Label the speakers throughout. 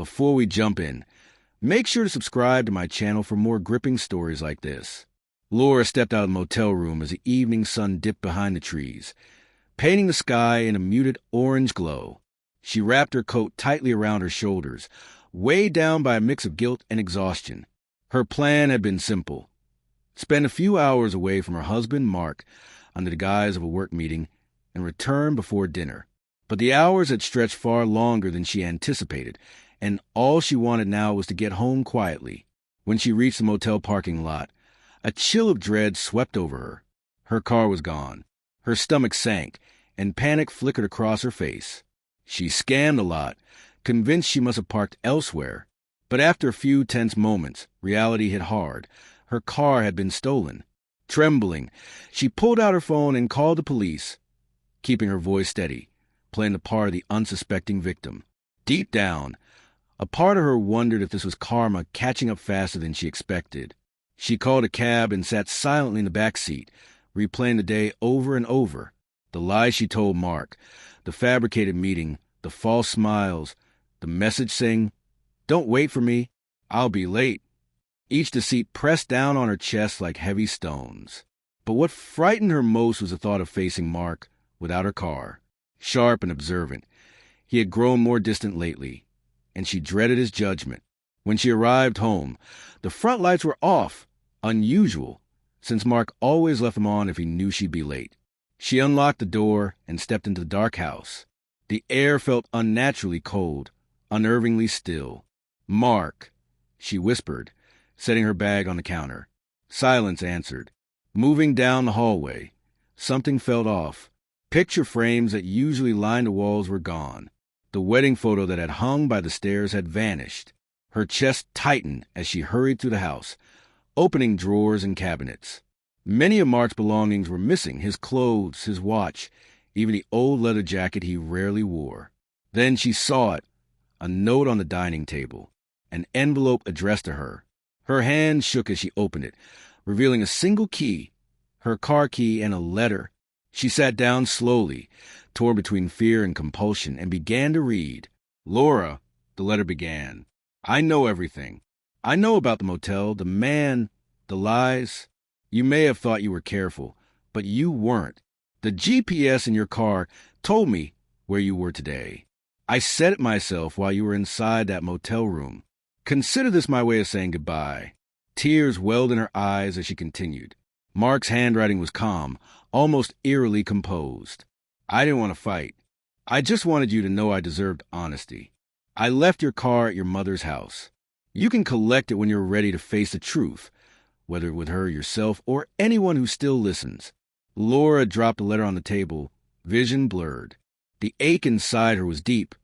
Speaker 1: before we jump in, make sure to subscribe to my channel for more gripping stories like this. Laura stepped out of the motel room as the evening sun dipped behind the trees, painting the sky in a muted orange glow. She wrapped her coat tightly around her shoulders, weighed down by a mix of guilt and exhaustion. Her plan had been simple: spend a few hours away from her husband, Mark, under the guise of a work meeting, and return before dinner. But the hours had stretched far longer than she anticipated, and all she wanted now was to get home quietly. When she reached the motel parking lot, a chill of dread swept over her. Her car was gone. Her stomach sank, and panic flickered across her face. She scanned the lot, convinced she must have parked elsewhere. But after a few tense moments, reality hit hard. Her car had been stolen. Trembling, she pulled out her phone and called the police, keeping her voice steady, playing the part of the unsuspecting victim. Deep down, a part of her wondered if this was karma catching up faster than she expected. She called a cab and sat silently in the back seat, replaying the day over and over. The lies she told Mark, the fabricated meeting, the false smiles, the message saying, "Don't wait for me, I'll be late." Each deceit pressed down on her chest like heavy stones. But what frightened her most was the thought of facing Mark without her car. Sharp and observant, he had grown more distant lately, and she dreaded his judgment. When she arrived home, the front lights were off, unusual, since Mark always left them on if he knew she'd be late. She unlocked the door and stepped into the dark house. The air felt unnaturally cold, unnervingly still. "Mark," she whispered, setting her bag on the counter. Silence answered. Moving down the hallway, something felt off. Picture frames that usually lined the walls were gone. The wedding photo that had hung by the stairs had vanished. Her chest tightened as she hurried through the house, opening drawers and cabinets. Many of Mark's belongings were missing: his clothes, his watch, even the old leather jacket he rarely wore. Then she saw it, a note on the dining table, an envelope addressed to her. Her hand shook as she opened it, revealing a single key, her car key, and a letter. She sat down slowly, torn between fear and compulsion, and began to read. "Laura," the letter began, "I know everything. I know about the motel, the man, the lies. You may have thought you were careful, but you weren't. The GPS in your car told me where you were today. I set it myself while you were inside that motel room. Consider this my way of saying goodbye." Tears welled in her eyes as she continued. Mark's handwriting was calm, almost eerily composed. "I didn't want to fight. I just wanted you to know I deserved honesty. I left your car at your mother's house. You can collect it when you're ready to face the truth, whether with her yourself or anyone who still listens." Laura dropped the letter on the table, vision blurred. The ache inside her was deep,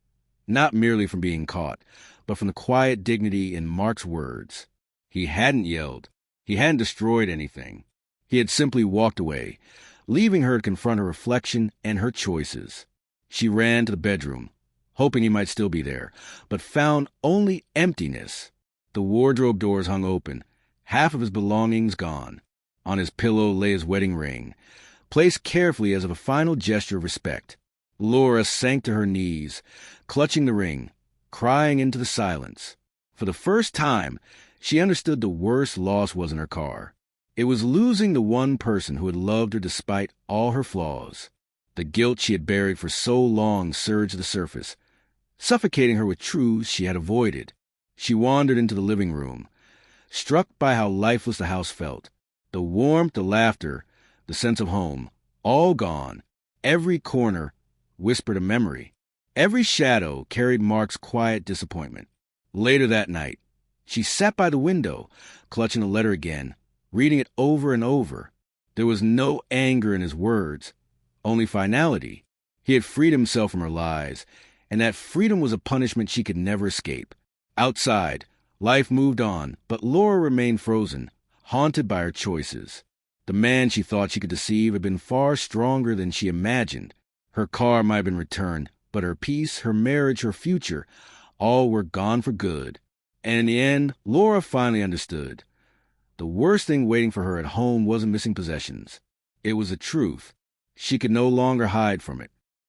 Speaker 1: not merely from being caught, but from the quiet dignity in Mark's words. He hadn't yelled. He hadn't destroyed anything. He had simply walked away, leaving her to confront her reflection and her choices. She ran to the bedroom, hoping he might still be there, but found only emptiness. The wardrobe doors hung open, half of his belongings gone. On his pillow lay his wedding ring, placed carefully as of a final gesture of respect. Laura sank to her knees, clutching the ring, crying into the silence. For the first time, she understood the worst loss was in her car. It was losing the one person who had loved her despite all her flaws. The guilt she had buried for so long surged to the surface, suffocating her with truths she had avoided. She wandered into the living room, struck by how lifeless the house felt. The warmth, the laughter, the sense of home, all gone. Every corner whispered a memory. Every shadow carried Mark's quiet disappointment. Later that night, she sat by the window, clutching the letter again, reading it over and over. There was no anger in his words, only finality. He had freed himself from her lies, and that freedom was a punishment she could never escape. Outside, life moved on, but Laura remained frozen, haunted by her choices. The man she thought she could deceive had been far stronger than she imagined. Her car might have been returned, but her peace, her marriage, her future, all were gone for good. And in the end, Laura finally understood. The worst thing waiting for her at home wasn't missing possessions. It was the truth. She could no longer hide from it.